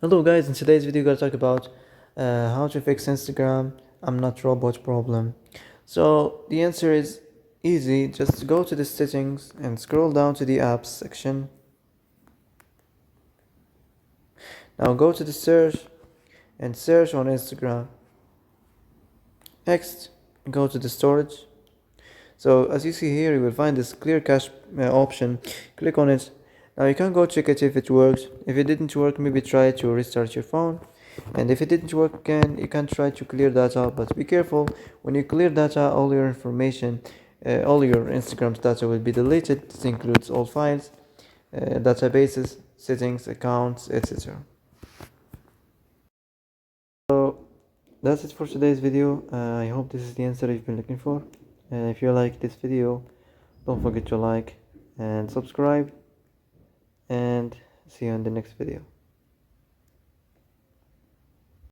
Hello guys, in today's video we're gonna talk about how to fix Instagram I'm not robot problem. So the answer is easy. Just go to the settings and scroll down to the apps section. Now go to the search and search on Instagram. Next, go to the storage. So as you see here, you will find this clear cache option. Click on it. Now you can go check it if it works. If it didn't work, maybe try to restart your phone. And if it didn't work again, you can try to clear data, but be careful. When you clear data, all your information, all your Instagram's data will be deleted. This includes all files, databases, settings, accounts, etc. So that's it for today's video. I hope this is the answer you've been looking for. If you like this video, don't forget to like and subscribe, and see you in the next video.